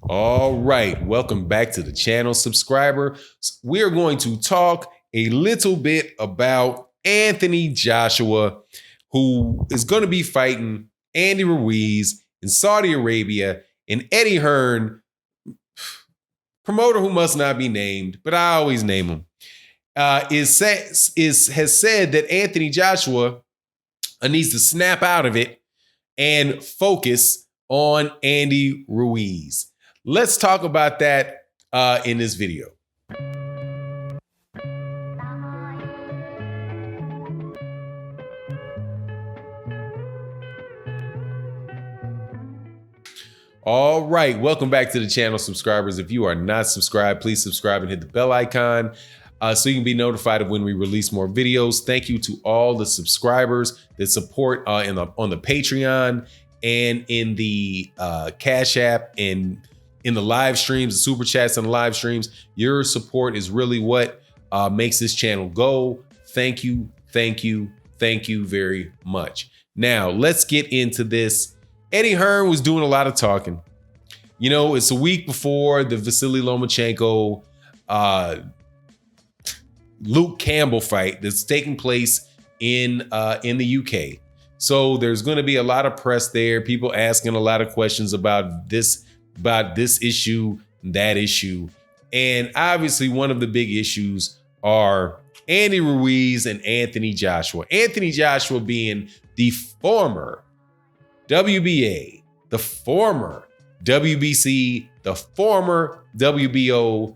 All right, welcome back to the channel, subscriber. We are going to talk a little bit about Anthony Joshua, who is going to be fighting Andy Ruiz in Saudi Arabia, and Eddie Hearn, promoter who must not be named, but I always name him, has said that Anthony Joshua needs to snap out of it and focus on Andy Ruiz. Let's talk about that in this video. All right, welcome back to the channel, subscribers. If you are not subscribed, please subscribe and hit the bell icon so you can be notified of when we release more videos. Thank you to all the subscribers that support on the Patreon and in the Cash App and in the live streams, the super chats and the live streams. Your support is really what makes this channel go. Thank you, thank you, thank you very much. Now, let's get into this. Eddie Hearn was doing a lot of talking. You know, it's a week before the Vasily Lomachenko, Luke Campbell fight that's taking place in the UK. So there's going to be a lot of press there, people asking a lot of questions about this issue, that issue. And obviously one of the big issues are Andy Ruiz and Anthony Joshua. Anthony Joshua being the former WBA, the former WBC, the former WBO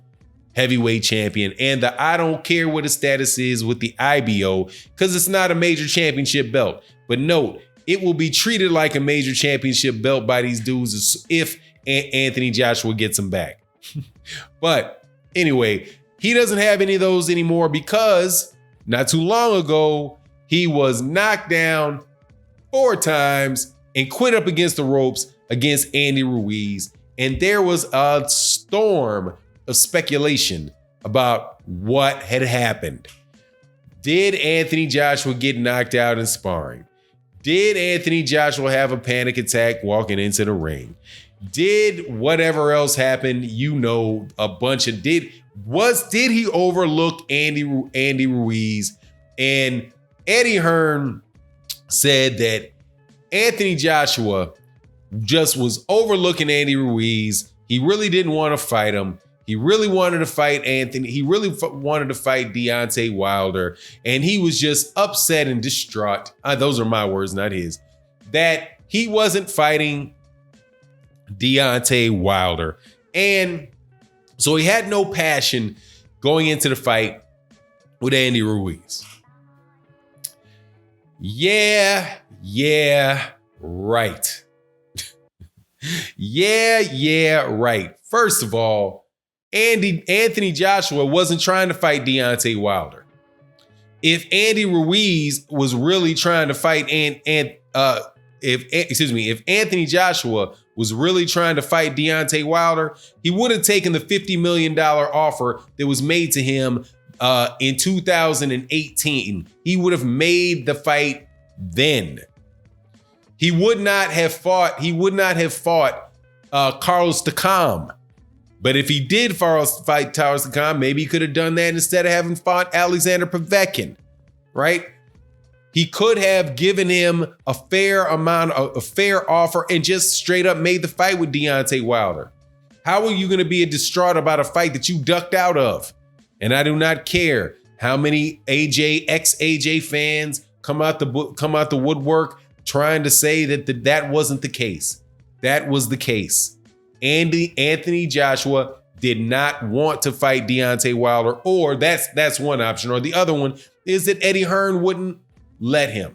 heavyweight champion, and the I don't care what his status is with the IBO, because it's not a major championship belt. But note, it will be treated like a major championship belt by these dudes if Anthony Joshua gets him back. But anyway, he doesn't have any of those anymore because not too long ago, he was knocked down 4 times and quit up against the ropes against Andy Ruiz. And there was a storm of speculation about what had happened. Did Anthony Joshua get knocked out in sparring? Did Anthony Joshua have a panic attack walking into the ring? Did whatever else happen, you know, a bunch of did he overlook Andy Ruiz? And Eddie Hearn said that Anthony Joshua just was overlooking Andy Ruiz. He really didn't want to fight him. He really wanted to fight Anthony. He really wanted to fight Deontay Wilder. And he was just upset and distraught. Those are my words, not his. That he wasn't fighting Deontay Wilder. And so he had no passion going into the fight with Andy Ruiz. Yeah, right. yeah, right. First of all, Anthony Joshua wasn't trying to fight Deontay Wilder. If Andy Ruiz was really trying to fight if Anthony Joshua was really trying to fight Deontay Wilder, he would have taken the $50 million offer that was made to him in 2018. He would have made the fight then. He would not have fought Carlos Takam. But if he did fight Carlos Takam, maybe he could have done that instead of having fought Alexander Povetkin, right? He could have given him a fair offer and just straight up made the fight with Deontay Wilder. How are you going to be distraught about a fight that you ducked out of? And I do not care how many ex-AJ fans come out the woodwork trying to say that wasn't the case. That was the case. Anthony Joshua did not want to fight Deontay Wilder, or that's one option. Or the other one is that Eddie Hearn wouldn't let him.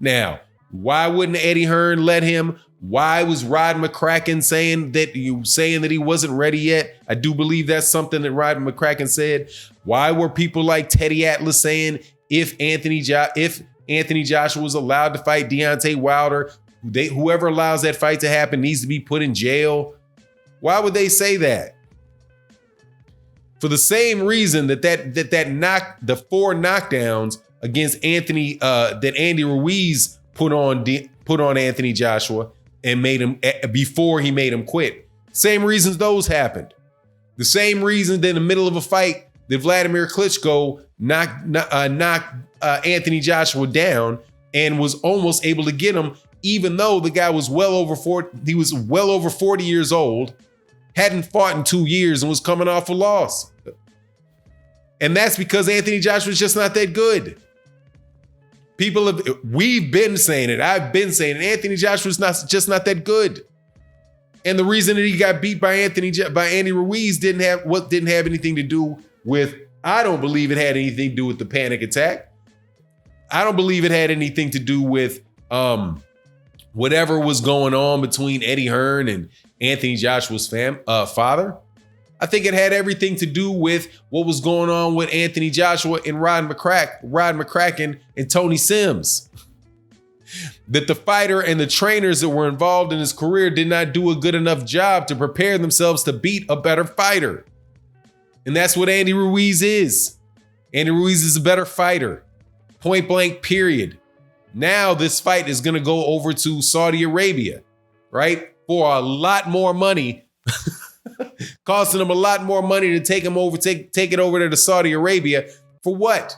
Now, why wouldn't Eddie Hearn let him? Why was Rod McCracken saying that he wasn't ready yet? I do believe that's something that Rod McCracken said. Why were people like Teddy Atlas saying if Anthony Joshua was allowed to fight Deontay Wilder, whoever allows that fight to happen needs to be put in jail? Why would they say that? For the same reason that the 4 knockdowns against Anthony that Andy Ruiz put on Anthony Joshua and made him before he made him quit. Same reasons those happened. The same reason that in the middle of a fight that Vladimir Klitschko knocked Anthony Joshua down and was almost able to get him, even though the guy was well over 40 years old, hadn't fought in 2 years and was coming off a loss. And that's because Anthony Joshua is just not that good. We've been saying it. I've been saying it. Anthony Joshua's just not that good. And the reason that he got beat by Andy Ruiz didn't have anything to do with, I don't believe it had anything to do with the panic attack. I don't believe it had anything to do with whatever was going on between Eddie Hearn and Anthony Joshua's father. I think it had everything to do with what was going on with Anthony Joshua and Rod McCracken and Tony Sims. That the fighter and the trainers that were involved in his career did not do a good enough job to prepare themselves to beat a better fighter. And that's what Andy Ruiz is. Andy Ruiz is a better fighter. Point blank, period. Now this fight is going to go over to Saudi Arabia, right? For a lot more money. Costing them a lot more money to take it over there to Saudi Arabia. For what?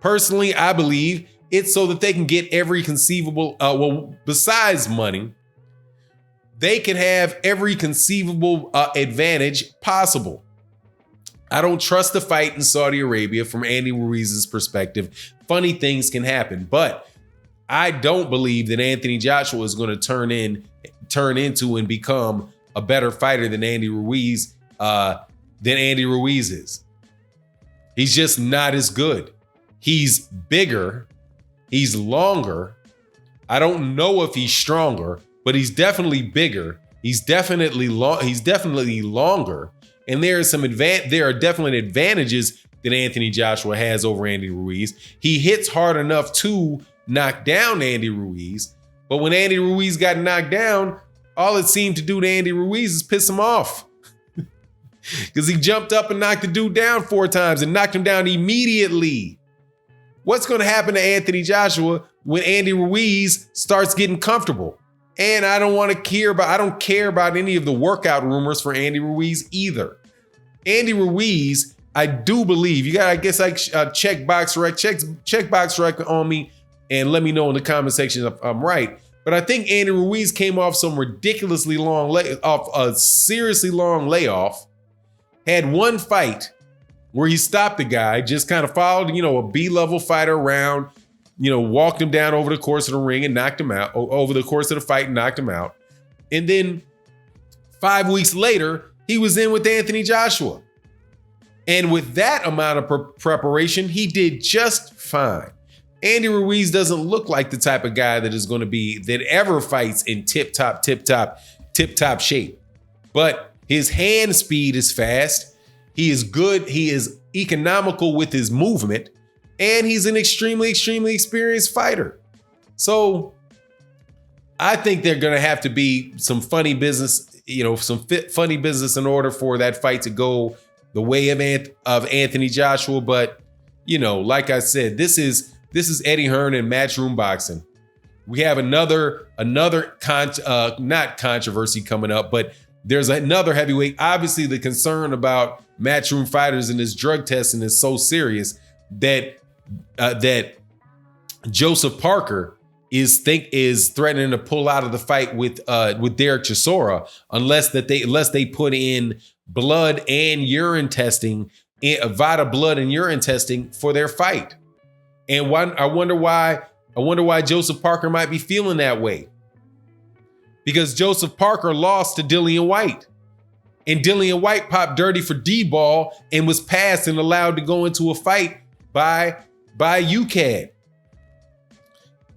Personally, I believe it's so that they can get every conceivable, besides money, they can have every conceivable advantage possible. I don't trust the fight in Saudi Arabia from Andy Ruiz's perspective. Funny things can happen, but I don't believe that Anthony Joshua is going to turn into and become a better fighter than Andy Ruiz is. He's just not as good. He's bigger. He's longer. I don't know if he's stronger, but he's definitely bigger. He's definitely longer. And there are definite advantages that Anthony Joshua has over Andy Ruiz. He hits hard enough to knock down Andy Ruiz. But when Andy Ruiz got knocked down, all it seemed to do to Andy Ruiz is piss him off. Because he jumped up and knocked the dude down 4 times and knocked him down immediately. What's going to happen to Anthony Joshua when Andy Ruiz starts getting comfortable? And I don't care about any of the workout rumors for Andy Ruiz either. Andy Ruiz, I do believe, check box rec on me and let me know in the comment section if I'm right. But I think Andy Ruiz came off some a seriously long layoff, had one fight where he stopped the guy, just kind of followed, a B-level fighter around, walked him down over the course of the ring and knocked him out, over the course of the fight and knocked him out. And then 5 weeks later, he was in with Anthony Joshua. And with that amount of preparation, he did just fine. Andy Ruiz doesn't look like the type of guy that ever fights in tip-top shape. But his hand speed is fast. He is good. He is economical with his movement. And he's an extremely, extremely experienced fighter. So I think they're going to have to be some funny business, funny business in order for that fight to go the way of Anthony Joshua. But, like I said, this is Eddie Hearn and Matchroom Boxing. We have another not controversy coming up, but there's another heavyweight. Obviously, the concern about Matchroom fighters and this drug testing is so serious that Joseph Parker is threatening to pull out of the fight with Derek Chisora unless they put in blood and urine testing, Vita blood and urine testing for their fight. And I wonder why Joseph Parker might be feeling that way. Because Joseph Parker lost to Dillian White. And Dillian White popped dirty for D-ball and was passed and allowed to go into a fight by UCAD.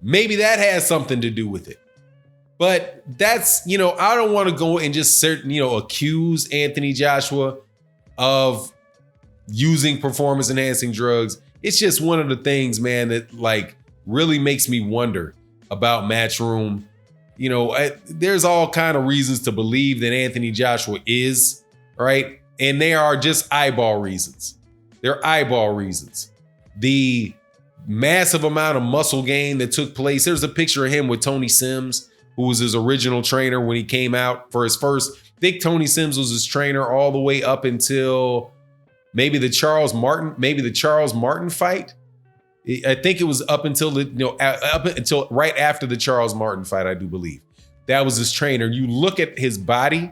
Maybe that has something to do with it. But that's, I don't want to go and just accuse Anthony Joshua of using performance enhancing drugs. It's just one of the things, man, that really makes me wonder about Matchroom. There's all kind of reasons to believe that Anthony Joshua is, right? And they are just eyeball reasons. They're eyeball reasons. The massive amount of muscle gain that took place. There's a picture of him with Tony Sims, who was his original trainer when he came out for his first think Tony Sims was his trainer all the way up until maybe the Charles Martin fight. I think it was up until up until right after the Charles Martin fight, I do believe. That was his trainer. You look at his body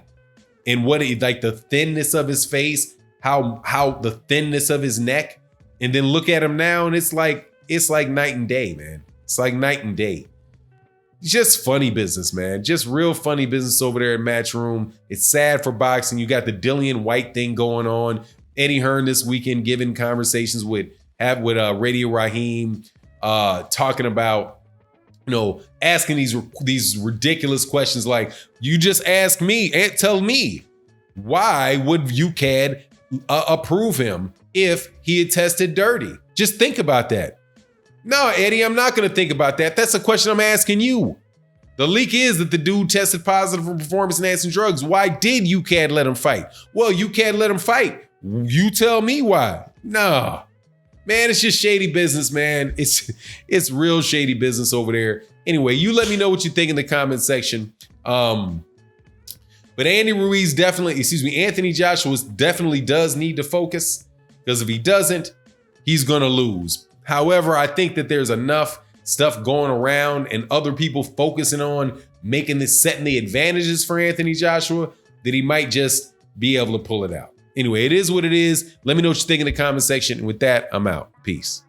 and like the thinness of his face, how the thinness of his neck, and then look at him now, and it's like night and day, man. It's like night and day. Just funny business, man. Just real funny business over there at Matchroom. It's sad for boxing. You got the Dillian White thing going on. Eddie Hearn this weekend giving conversations with Radio Raheem, talking about, asking these ridiculous questions like, you just ask me and tell me, why would UCAD approve him if he had tested dirty? Just think about that. No, Eddie, I'm not going to think about that. That's a question I'm asking you. The leak is that the dude tested positive for performance-enhancing drugs. Why did UCAD let him fight? Well, UCAD let him fight. You tell me why. No. Man, it's just shady business, man. It's real shady business over there. Anyway, you let me know what you think in the comment section. But Anthony Joshua definitely does need to focus, because if he doesn't, he's going to lose. However, I think that there's enough stuff going around and other people focusing on setting the advantages for Anthony Joshua that he might just be able to pull it out. Anyway, it is what it is. Let me know what you think in the comment section. And with that, I'm out. Peace.